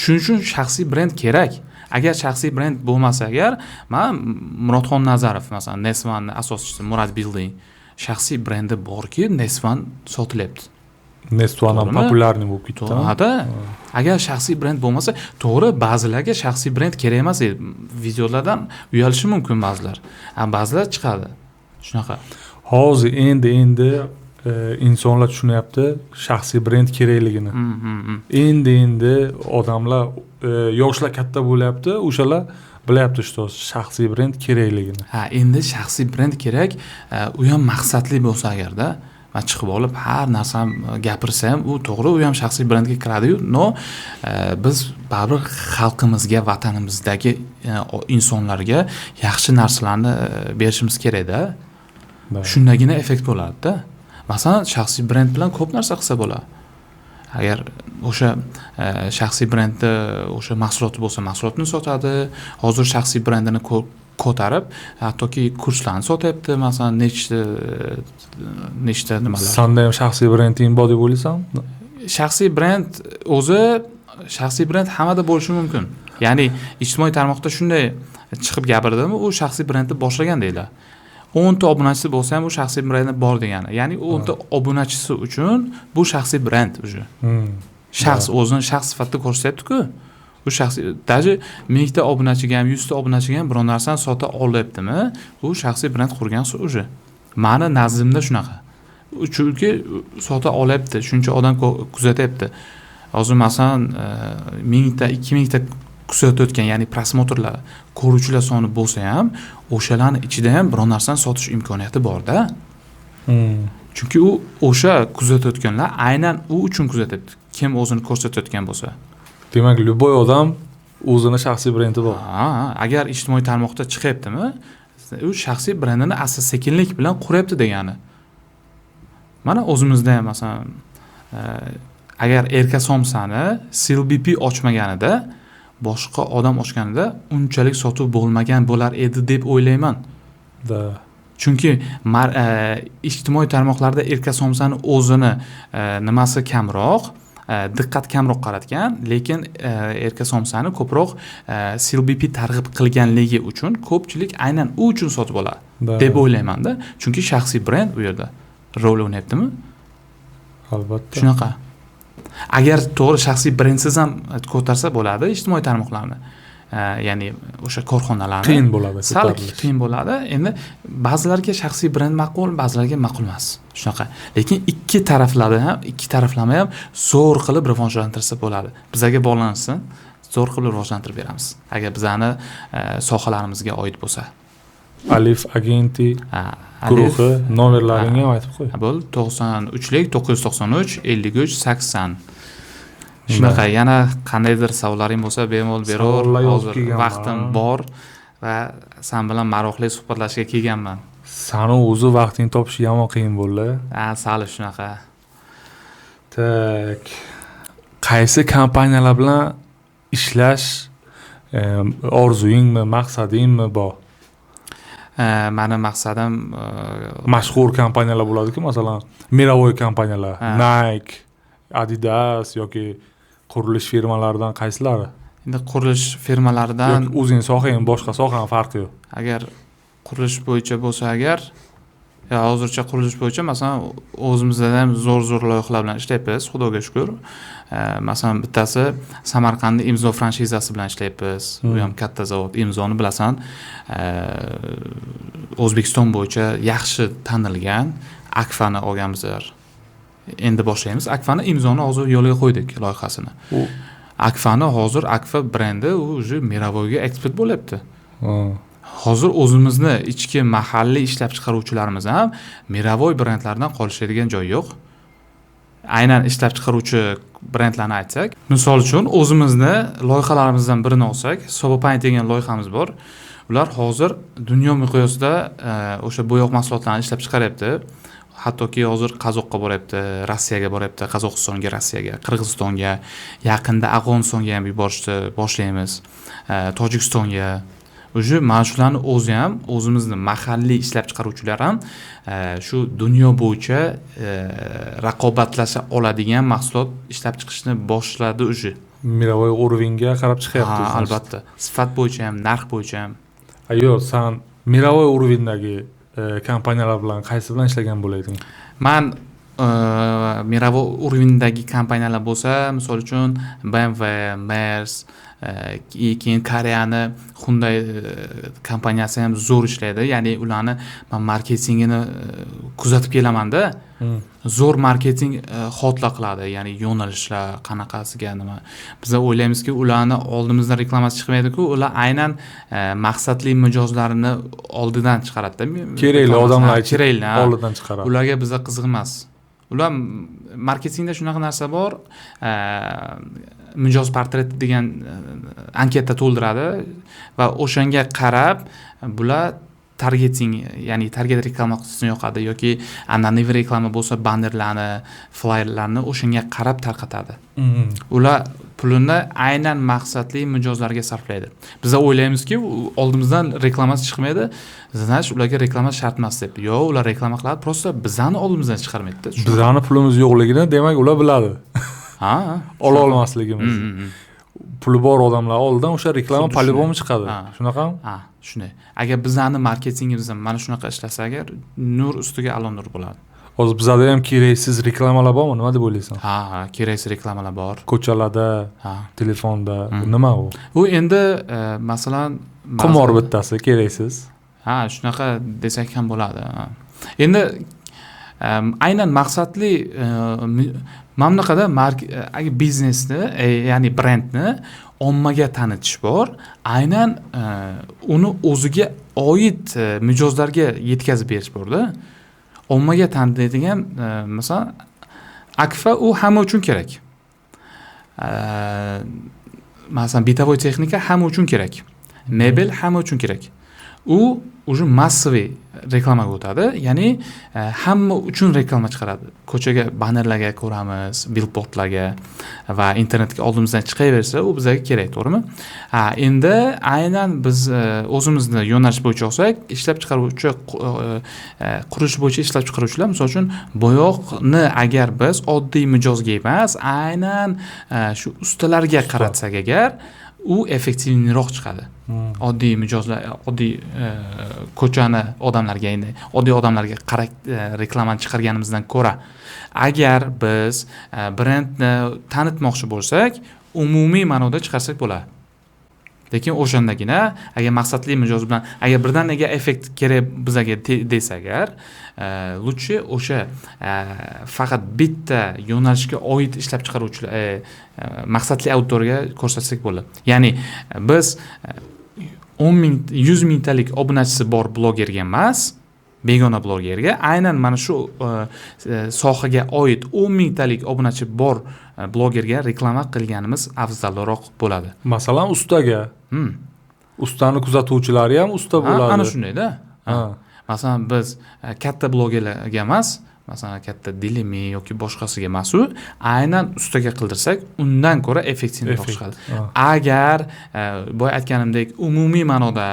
Shuning uchun shaxsiy brend kerak. Agar shaxsiy brend bo'lmasa agar, men Murodxon Nazarov masalan Nesvan asoschisi Murad Building shaxsiy brendi borki, Nesvan sotilyapti. Nesvan ham populyarniy bo'lib ketdi. To'g'ri. Agar shaxsiy brend bo'lmasa, to'g'ri ba'zilarga shaxsiy brend kerak emas edi. Videolardan uyalishi mumkin ba'zilar. Ba'zilar chiqadi. Shunaqa. Hozir endi insonlar tushunyapti shaxsiy brend kerakligini. Endi odamlar yoshlar katta bo'lyapti, o'shalar bilyapti что shaxsiy brend kerakligini. Ha, endi shaxsiy brend kerak, u ham maqsadli bo'lsa agarda, men chiqib olib har narsam gapirsam, u to'g'ri, u ham shaxsiy brendga kiradi-yu, no biz baribir xalqimizga, vatanimizdagi insonlarga yaxshi narsalarni berishimiz kerak-da. Shundagina effekt bo'ladi-da. Masalan, shaxsiy brend bilan ko'p narsa qilsa bo'ladi. Agar o'sha shaxsiy brendda o'sha mahsuloti bo'lsa, mahsulotni sotadi. Hozir shaxsiy brendini ko'tarib, hattoki kurslarni sotyapti. Masalan, nechta nimalar. Sanda ham shaxsiy brending bor deb o'ylaysanmi? Shaxsiy brend o'zi shaxsiy brend hammada bo'lishi mumkin. Ya'ni ijtimoiy tarmoqda shunday chiqib gapirdimi, u shaxsiy brendni boshlagan deylar. 10 ta obunachisi bo'lsa ham bu shaxsiy brendi bor degani. Ya'ni 10 ta obunachisi uchun bu shaxsiy brend уже. Shaxs o'zini shaxs sifatida ko'rsatyapti-ku. Bu shaxsiy, даже 1000 ta obunachiga ham, 100 ta obunachiga ham biror narsani sota olyaptimi? Bu shaxsiy brend qurgan уже. Meni nazdimda shunaqa. Chunki sota olyapti, shuncha odam kuzatyapti. Hozir masalan 1000 ta, 2000 ta kuzatayotgan, ya'ni prosmotrlar, ko'ruvchilar soni bo'lsa ham, o'shalarning ichida ham biror narsani sotish imkoniyati bor-da. Chunki u o'sha kuzatayotganlar aynan u uchun kuzatyapti. Kim o'zini ko'rsatayotgan bo'lsa. Demak, любой odam o'zini shaxsiy brendi bor. Agar ijtimoiy tarmoqda chiqyaptimi, u shaxsiy brendini asta-sekinlik bilan quryapti degani. Mana o'zimizda ham masalan agar Erka Somsani CLBP ochmaganida, boshqa odam ochganida unchalik sotuv bo'lmagan bo'lar edi deb o'ylayman. Chunki ijtimoiy tarmoqlarda Erka Somsani o'zini nimasi kamroq, diqqat kamroq qaratgan, lekin Erka Somsani ko'proq CLBP targ'ib qilganligi uchun ko'pchilik aynan u uchun sotib oladi deb o'ylayman-da. Chunki shaxsiy brend u yerda rol o'ynayaptimi? Albatta. Shunaqa. Agar to'g'ri shaxsiy brendsiz ham ko'tarsa bo'ladi ijtimoiy tarmoqlarni. Ya'ni o'sha korxonalarni qiyin bo'ladi. Sal qiyin bo'ladi. Endi ba'zilarga shaxsiy brend ma'qul, ba'zilarga ma'qul emas. Shunaqa. Lekin ikki taraflama ham zo'r qilib rivojlantirsa bo'ladi. Bizga bog'lansin, zo'r qilib rivojlantirib beramiz. Agar bizani sohalarimizga oid bo'lsa. Alif agenti guruhi nomerlaringni ham aytib qo'y. Bo'l 93lik 993 53 80. Shunaqa, yana qandaydir savollaring bo'lsa, bemalol beraver. Hozir vaqtim bor va sen bilan maroqli suhbatlashishga kelganman. Sani o'zi vaqtingni topish yomon qiyin bo'ldi. Sal shunaqa. Tak. Qaysi kompaniyalar bilan ishlash orzuyingmi, maqsadingmi bor? Meni maqsadim mashhur kompaniyalar bo'ladiki, masalan, Mировой kompaniyalar, Nike, Adidas yoki qurilish firmalaridan qaysilari? Endi qurilish firmalaridan o'zing sohang, boshqa sohaning farqi yo'q. Agar qurilish bo'yicha bo'lsa hozircha qurilish bo'yicha masalan o'zimizda ham zo'r loyihalar bilan ishlayapmiz, xudoga shukr. Masalan, bittasi Samarqandning Imzo franshizasi bilan ishlayapmiz. U ham katta zavod. Imzoni bilasan, O'zbekiston bo'yicha yaxshi tanilgan Akfa'ni olganmizlar. Endi boshlaymiz. Akfa'ni Imzoni hozir yo'lga qo'ydik loyihasini. Akfa'ni hozir Akfa brendi уже Mirovoyga eksport bo'lyapti. Hozir o'zimizni ichki mahalliy ishlab chiqaruvchilarimiz ham Mirovoy brendlaridan qolishadigan joy yo'q. Aynan ishlab chiqaruvchi brendlarni aytsak, misol uchun o'zimizni loyihalarimizdan birini olsak, Sobopaint degan loyihamiz bor. ular hozir dunyo miqyosida o'sha bo'yoq mahsulotlarini ishlab chiqaryapti. Hattoki hozir Qazoqqa boryapti, Rossiyaga boryapti, Qozog'istonga, Rossiyaga, Qirg'izistonga, yaqinda Afg'onistonga ham yuborishni boshlaymiz. Tojikistonga. O'sha mana shularni o'zi ham o'zimizni mahalliy ishlab chiqaruvchilar ham shu dunyo bo'yicha raqobatlasha oladigan mahsulot ishlab chiqishni boshladi o'sha. Mировой уровеньga qarab chiqyapti. Ha, albatta. Sifat bo'yicha ham, narx bo'yicha ham. Ayo, sen mировой уровеньdagi kompaniyalar bilan qaysi bilan ishlagan bo'larding? Men mировой уровеньdagi kompaniyalar bo'lsa, misol uchun BMW, Mercedes, keyin Koreyani Hyundai kompaniyasi ham zo'r ishlaydi. Ya'ni ularni men marketingini kuzatib kelaman-da. Zo'r marketing xotla qiladi, ya'ni yo'nalishlar qanaqasiga nima. Biz o'ylaymizki, ularni oldimizdan reklamasi chiqmaydi-ku, ular aynan maqsadli mijozlarini oldidan chiqaradi-da. Kerakli odamlar oldidan chiqaradi. Ularga bizga qiziq emas. Ular marketingda shunaqa narsa bor. Mijoz portreti degan anketa to'ldiradi va o'shanga qarab bular targeting, ya'ni target reklama qilishni yoqadi yoki an'anaviy reklama bo'lsa bannerlarni, flyerlarni o'shanga qarab tarqatadi. Ular pulini aynan maqsadli mijozlarga sarflaydi. Biz o'ylaymizki, oldimizdan reklamasi chiqmaydi, значит ularga reklama shart emas deb. Yo'q, ular reklama qiladi, просто bizani oldimizdan chiqarmaydi-da. Bizani pulimiz yo'qligini demak ular biladi. Ha, ola olmasligimizni. Puli bor odamlar oldidan o'sha reklama по-любому chiqadi. Shunaqami? Ha, shunday. Agar bizani marketingimizda mana shunaqa ishlasa agar, nur ustiga alo nur bo'ladi. Hozir bizda ham keraksiz reklamalar bormi? Nima deb o'ylaysan? Ha, keraksiz reklamalar bor. Ko'chalarda, telefonda, nima u? U endi masalan qimor bittasi keraksiz. Ha, shunaqa desak ham bo'ladi. Endi aynan maqsadli mamlakatda biznesni, ya'ni brendni ommaga tanitish bor. Aynan uni o'ziga oid mijozlarga yetkazib berish bor-da. Ommaga tanitadigan masalan Akfa u hamma uchun kerak. Masalan bitovoy texnika hamma uchun kerak. Mebel hamma uchun kerak. U уже massiviy reklamaga o'tadi, ya'ni hamma uchun reklama chiqaradi. Ko'chaga bannerlarga ko'ramiz, billboardlarga va internetga oldimizdan chiqaversa, u bizga kerak, to'g'rimi? Endi aynan biz o'zimizni yo'nalish bo'yicha olsak, ishlab chiqaruvchi, qurish bo'yicha ishlab chiqaruvchilar, misol uchun bo'yoqni agar biz oddiy mijozga emas, aynan shu ustalarga qaratsak agar, u effektivroq chiqadi. Oddiy mijozlar, oddiy ko'chani odamlarga, endi oddiy odamlarga reklamani chiqarganimizdan ko'ra, agar biz brendni tanitmoqchi bo'lsak, umumiy ma'noda chiqarsak bo'ladi. Lekin o'shandagina agar maqsadli mijoz bilan, agar birdaniga effekt kerak bizga desa agar, lutchi o'sha faqat bitta yo'nalishga oid ishlab chiqaruvchilar maqsadli auditoriyaga ko'rsatsak bo'ladi. Ya'ni biz 10 ming, 100 mingtalik obunachisi bor blogerga emas, begona blogerga aynan mana shu sohaga oid 10 mingtalik obunachi bor blogerga reklama qilganimiz afzalroq bo'ladi. Masalan, ustaga. Ustani kuzatuvchilari ham usta bo'ladi. Ana shunday-da. Masalan, biz katta blogerlarga emas, masalan, katta Dilimi yoki boshqasiga emas, aynan ustaga qildirsak, undan ko'ra effektivroq chiqadi. Agar boya aytganimdek, umumiy ma'noda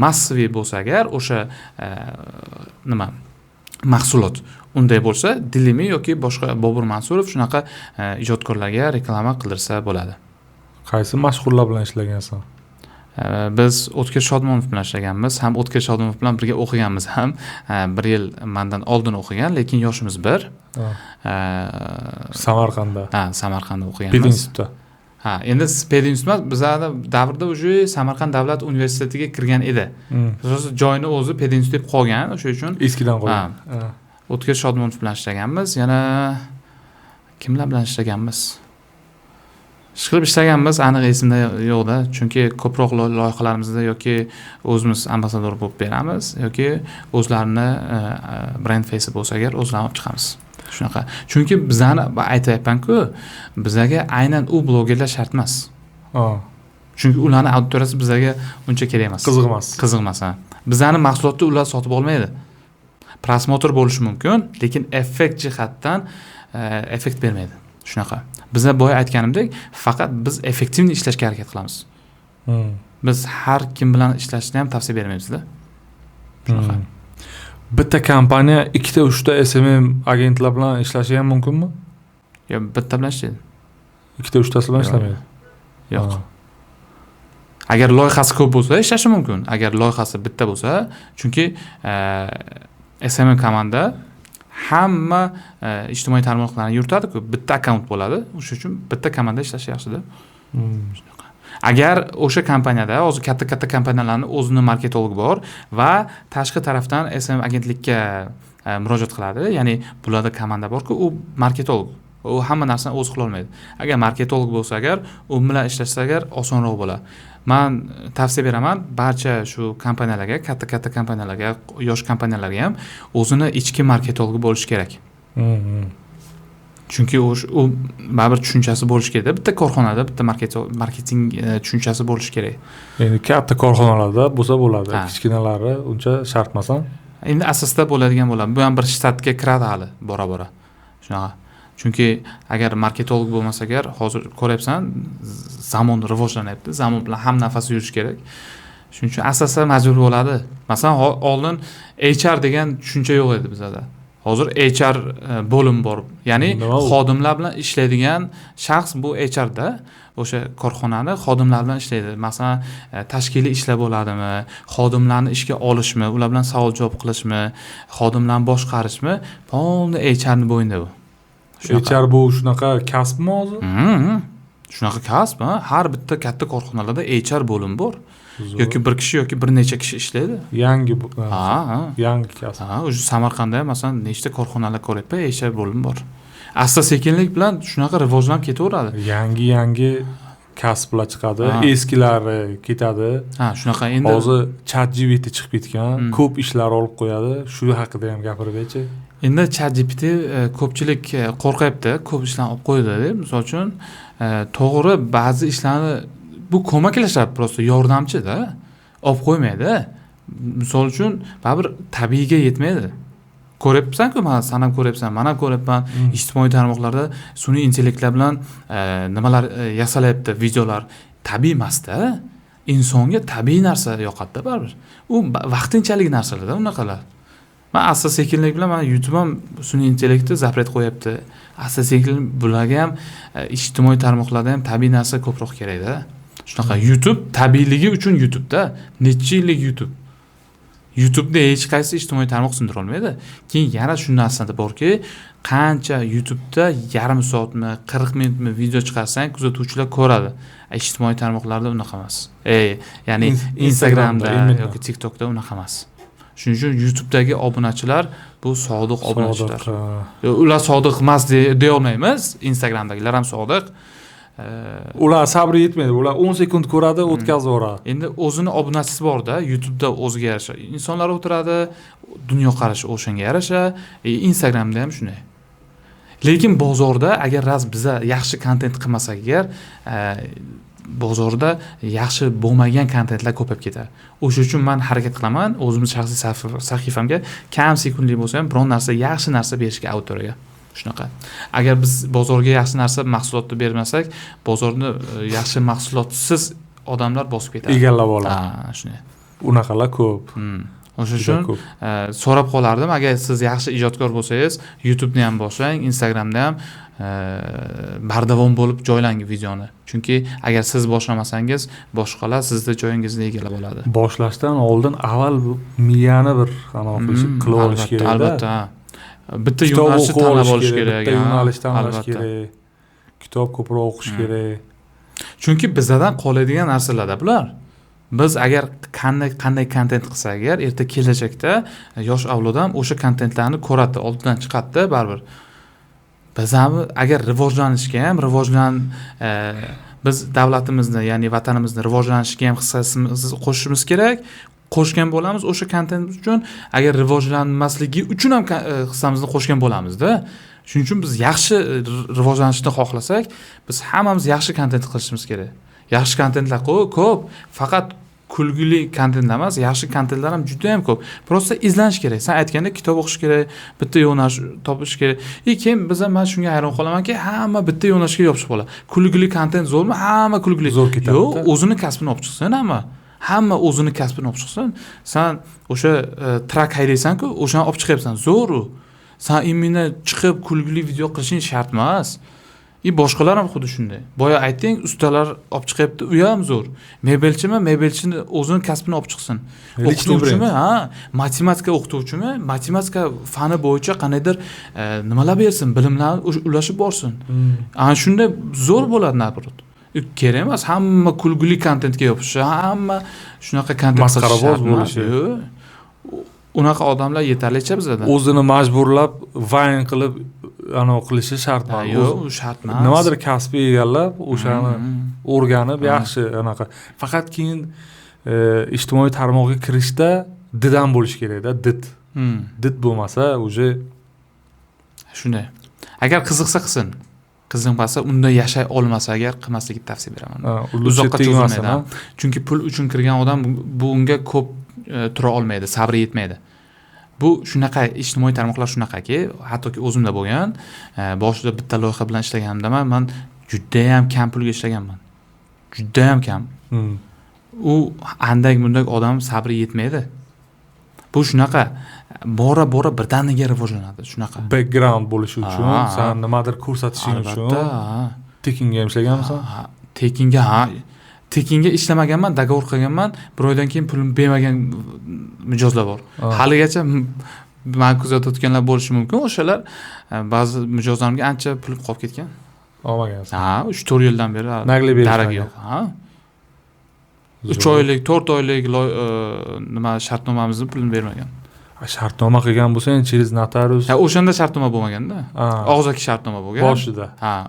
massiviy bo'lsa agar, o'sha nima mahsulot unday bo'lsa, Dilimi yoki boshqa Bobur Mansurov shunaqa ijodkorlarga reklama qildirsa bo'ladi. Qaysi mashhurlar bilan ishlagansan? Biz O'tkir Shodmonov bilan ishlaganmiz, ham O'tkir Shodmonov bilan birga o'qiganmiz ham. 1 yil mendan oldin o'qigan, lekin yoshimiz bir. Samarqandda. Ha, Samarqandda o'qiganmiz. Pedinstitutda. Ha, endi pedinstitut bizada davrda o'sha Samarqand davlat universitetiga kirgan edi. O'sha joyni o'zi pedinstitut deb qolgan, o'sha uchun eskidan qolgan. O'tkir Shodmonov bilan ishlaganmiz. Yana kimlar bilan ishlaganmiz? Ishqilib ishlaganmiz, aniq esimda yo'qda, chunki ko'proq loyihalarimizda yoki o'zimiz ambasador bo'lib beramiz yoki o'zlarini brand face bo'lsa agar o'zlarini olib chiqamiz. Shunaqa. Chunki bizani aytayapman-ku, bizga aynan u blogerlar shart emas. Chunki ularning auditoriyasi bizga uncha kerak emas. qiziq emas. Ha. Bizani mahsulotni ular sotib olmaydi. Prosmotr bo'lishi mumkin, lekin effekt jihatdan effekt bermaydi. Shunaqa. Biza boya aytganimdek, faqat biz effektivni ishlashga harakat qilamiz. Biz har kim bilan ishlashni ham tavsiya bermaymiz-da. Shunaqa. Bitta kompaniya 2-3 ta SMM agentlar bilan ishlashi ham mumkinmi? Yo, bitta bilan ishlaydi. 2-3 tasi bilan ishlamaydi. Yo'q. Agar loyihasi ko'p bo'lsa, ishlashi mumkin. Agar loyihasi bitta bo'lsa, chunki SMM komanda hamma ijtimoiy tarmoqlarni yuritadi-ku, bitta akkaunt bo'ladi. O'sha uchun bitta komanda ishlashi yaxshi-da. Agar o'sha kompaniyada hozir katta kompaniyalarning o'zining marketologi bor va tashqi tarafdan SMM agentlikka murojaat qiladi, ya'ni bularda komanda bor-ku, u marketolog. U hamma narsani o'zi qila olmaydi. Agar marketolog bo'lsa, agar u bilan ishlashsa, agar osonroq bo'ladi. Men tavsiya beraman barcha shu kompaniyalarga, katta kompaniyalarga, yosh kompaniyalarga ham o'zini ichki marketologi bo'lishi kerak. Chunki u baribir tushunchasi bo'lishi kerak. Bitta korxonada bitta marketing tushunchasi bo'lishi kerak. Endi katta korxonalarda bo'lsa bo'ladi, kichkinalari uncha shart emas. Endi asosda bo'ladigan bo'ladi. Bu ham bir shtatga kiradi hali bora-bora. Shunaqa. Chunki agar marketolog bo'lmasa, agar hozir ko'ryapsan, zamon rivojlanyapti, zamon bilan ham nafas yurish kerak. Shuning uchun asosda majbur bo'ladi. Masalan, oldin HR degan tushuncha yo'q edi bizda. Hozir HR bo'lim bor. Ya'ni xodimlar bilan ishlaydigan shaxs bu HR da. O'sha korxonani xodimlar bilan ishlaydi. Masalan, tashkiliy ishlar bo'ladimi, xodimlarni ishga olishmi, ular bilan savol-javob qilishmi, xodimlarni boshqarishmi, polni HR ning bo'yinda bu. HR bu shunaqa kasbmi hozir? Shunaqa kasb, har bitta katta korxonalarda HR bo'lim bor. Yoki bir kishi yoki bir necha kishi ishlaydi. Yangi kasb. O'sha Samarqandda masalan nechta korxonalar ko'ryapman, HR bo'lim bor. Asta-sekinlik bilan shunaqa rivojlanib ketaveradi. Yangi kasblar chiqadi, eskilari ketadi. Shunaqa endi hozir ChatGPT chiqib ketgan, ko'p ishlar olib qo'yadi. Shu haqida ham gapirib ber-chi. Endi ChatGPT ko'pchilik qo'rqyapti, ko'p ishlarni olib qo'ydi deb. Misol uchun, to'g'ri ba'zi ishlarni bu ko'maklashadi, prosta yordamchi-da, olib qo'ymaydi. Misol uchun, baribir tabiiyga yetmaydi. Ko'ryapsan-ku, sen ham ko'ryapsan, men ham ko'ryapman, ijtimoiy tarmoqlarda sun'iy intellektlar bilan nimalar yasalyapti, videolar tabiiy emas-da. Insonga tabiiy narsa yoqadi-da baribir. U vaqtinchalik narsalar-da, unaqalar. Men asta-sekinlik bilan YouTube ham sun'iy intellektni zapret qo'yapti. Asta-sekin bularga ham ijtimoiy tarmoqlarda ham tabiiy narsa ko'proq kerak-da. Shunaqa YouTube tabiiyligi uchun YouTube'da necha yillik YouTube. YouTube'da hech qaysi ijtimoiy tarmoq sindira olmaydi. Keyin yana shu narsa borki, qancha YouTube'da yarim soatmi, 40 minutmi video chiqarsang, kuzatuvchilar ko'radi. Ijtimoiy tarmoqlarda unaqa emas. Ya'ni Instagramda yoki TikTokda unaqa emas. Shuning uchun YouTube'dagi obunachilar bu sodiq obunachilar. Ular sodiq emas deya olmaymiz. Instagramdagilar ham sodiq. Ular sabri yetmaydi. Ular 10 sekund ko'radi, o'tkazib yuboradi. Endi o'zini obunachisi bor-da, YouTube'da o'ziga yarasha insonlar o'tiradi, dunyo qarashi o'shanga yarasha, Instagramda ham shunday. Lekin bozorda agar biza yaxshi kontent qilmasak, agar bozorda yaxshi bo'lmagan kontentlar ko'payib ketadi. O'sha uchun men harakat qilaman, o'zimning shaxsiy sahifamga kam sekundlik bo'lsa ham biron narsa, yaxshi narsa berishga auditoriyaga. Shunaqa. Agar biz bozorga yaxshi narsa, mahsulotni bermasak, bozorni yaxshi mahsulotsiz odamlar bosib ketadi. Egallab oladi. Shunday. Unaqalar ko'p. O'sha uchun so'rab qolardim, agar siz yaxshi ijodkor bo'lsangiz, YouTube'ni ham boshlang, Instagramda ham bardavom bo'lib joylang videoni. Chunki agar siz boshlamasangiz, boshqalar sizning joyingizni egallab oladi. Boshlashdan oldin avval miyani bir qilib olish kerak. Albatta. Bitta yo'nalishni tanlab olish kerak. Bitta yo'nalishni tanlash kerak. Kitob ko'proq o'qish kerak. Chunki bizdan qoladigan narsalarda bular. Biz agar qanday kontent qilsak, agar erta kelajakda yosh avlod ham o'sha kontentlarni ko'radi, oldidan chiqadi baribir. Biz ham agar rivojlanishga ham biz davlatimizni, ya'ni vatanimizni rivojlanishiga ham hissamizni qo'shishimiz kerak. Qo'shgan bo'lamiz o'sha kontent uchun, agar rivojlanmasligi uchun ham hissamizni qo'shgan bo'lamiz-da. Shuning uchun biz yaxshi rivojlanishni xohlasak, biz hammamiz yaxshi kontent qilishimiz kerak. Yaxshi kontentlar ko'p, faqat kulgili kontentlar emas, yaxshi kontentlar ham juda ham ko'p. Prosta izlanish kerak. Sen aytganda kitob o'qish kerak, bitta yo'nalish topish kerak. Keyin biz ham men shunga hayron qolamanki, hamma bitta yo'nalishga yopishib qoladi. Kulgili kontent zo'rmi? Hamma kulgili. Zo'r ketadi. Yo'q, o'zini kasbini olib chiqsin hamma o'zini kasbini olib chiqsin. Sen o'sha trak haydaysan-ku, o'shani olib chiqyapsan. Zo'r u. Sen imina chiqib kulgili video qilishing shart emas. Boshqalar ham xuddi shunday. Boya aytding, ustalar olib chiqyapti, u ham zo'r. Mebelchini o'zini kasbini olib chiqsin. O'qituvchimi? Matematika o'qituvchimi? Matematika fani bo'yicha qanaydir nimalar bersin, bilimlarni ulashib borsin. Ana shunda zo'r bo'ladi nabrot. Kerak emas hamma kulgili kontentga yopishi, hamma shunaqa kontent masxaraboz bo'lishi. Unaqa odamlar yetarlicha bizda. O'zini majburlab, vayn qilib qilishi shart emas. Yo'q, u shart emas. Nimadir kasbni egallab, o'shani o'rganib yaxshi anaqa. Faqat keyin ijtimoiy tarmoqqa kirishda didam bo'lish kerak-da, did. Did bo'lmasa, uje shunday. Agar qiziqsa qilsin. Qiziqmasa, unda yashay olmasa agar qilmaslikni tavsiya beraman. Uzoqqa cho'zilmaydi. Chunki pul uchun kirgan odam bunga ko'p tura olmaydi, sabri yetmaydi. Bu shunaqa ijtimoiy tarmoqlar shunaqaki, hattoki o'zimda bo'lgan, boshida bitta loyiha bilan ishlaganimda men juda ham kam pulga ishlaganman. Juda ham kam. U andak-mundak odam sabri yetmaydi. Bu shunaqa bora birdaniga rivojlanadi, shunaqa. Background bo'lishi uchun, sen nimadir ko'rsatishing uchun. Tekinga ishlaganmisan? Tekinga ishlamaganman, dogovor qilganman, bir oydan keyin pulim bermagan mijozlar bor. Haligacha men kuzatayotganlar bo'lishi mumkin. O'shalar ba'zi mijozlarimga ancha pul qolib ketgan. Olmagansiz. 3-4 yildan beri daragi yo'q. 3 oylik, 4 oylik nima shartnomamizni pulini bermagan. Shartnoma qilgan bo'lsa, ingliz notarius. O'shanda shartnoma bo'lmaganda. Og'zaki shartnoma bo'lgan. Boshida.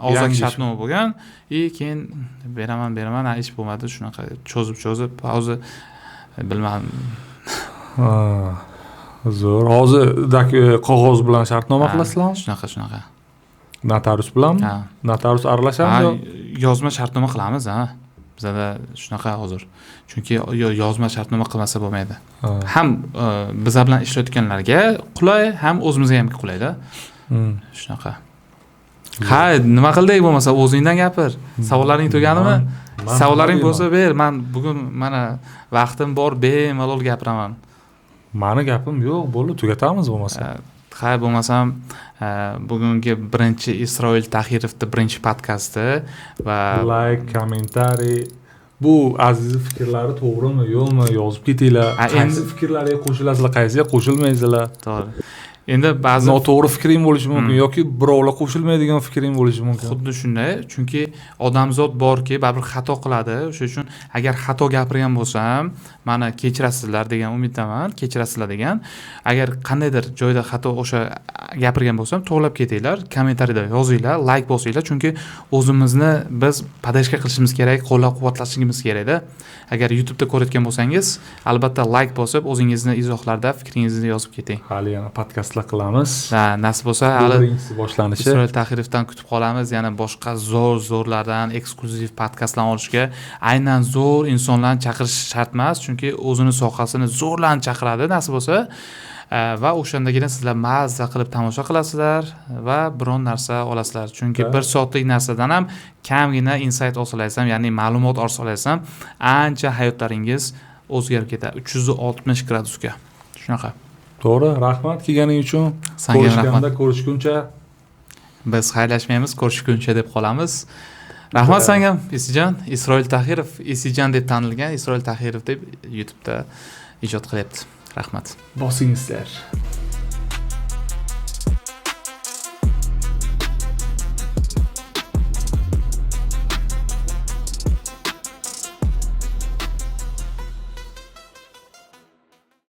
Og'zaki shartnoma bo'lgan. Keyin beraman, ish bo'lmadi, shunaqa cho'zib, hozir bilmadim. Zo'r. Hozir qog'oz bilan shartnoma qilasizlarmi? Shunaqa. Notarius bilanmi? Notarius aralashadimi? Yozma shartnoma qilamiz, Bizda shunaqa hozir. Chunki yozma shartnoma qilmasa bo'lmaydi. Ham bizlar bilan ishlayotganlarga qulay, ham o'zimizga ham qulayda. Shunaqa. Nima qildik bo'lmasa o'zingdan gapir. Savollaring tuganimi? Savollaring bo'lsa ber. Men bugun mana vaqtim bor, bemalol gapiraman. Mani gapim yo'q, bo'ldi, tugatamiz bo'lmasa. Bo'lmasam bugungi birinchi Isroil Tahirovning birinchi podkasti va like, kommentariy. Bu aziz fikrlari to'g'rimi, yo'qmi yozib ketinglar. Qaysi fikrlarga qo'shilasizlar, qaysiga qo'shilmaysizlar? To'g'ri. Endi ba'zi noto'g'ri fikring bo'lishi mumkin yoki birovlar qo'shilmaydigan fikring bo'lishi mumkin. Xuddi shunday, chunki odamzod borki, baribir xato qiladi. O'sha uchun agar xato gapirgan bo'lsam, meni kechirasizlar degan umiddaman, kechirasizlar degan. Agar qandaydir joyda xato o'sha gapirgan bo'lsam, to'g'rilab ketinglar, kommentariyada yozinglar, like bosinglar, chunki o'zimizni biz podashka qilishimiz kerak, qo'llab-quvvatlashimiz kerak-da. Agar YouTube'da ko'rayotgan bo'lsangiz, albatta like bosib, o'zingizni izohlarda fikringizni yozib keting. Hali yana podkastlar qilamiz. Nasib bo'lsa, hali boshlanishi. Isroil Tahirovdan kutib qolamiz. Yana boshqa zo'rlardan eksklyuziv podkastlar olishga. Aynan zo'r insonlarni chaqirish shart emas, chunki o'zini sohasini zo'rlarni chaqiradi, nasib bo'lsa. Va o'shandagina sizlar mazza qilib tomosha qilasizlar va biron narsa olasizlar. Chunki 1 soatlik narsadan ham kamgina insight olsangiz ham, ya'ni ma'lumot olsangiz ham, ancha hayotlaringiz o'zgarib ketadi 360 gradusga. Shunaqa. To'g'ri, rahmat kelganing uchun. Ko'rishganda ko'rishguncha. Biz xayrlashmaymiz, ko'rishguncha deb qolamiz. Rahmat senga, Isijon. Isroil Tahirov, Isijon deb tanilgan, Isroil Tahirov deb YouTube'da ijod qilyapti. Rahmat. Bosingizlar.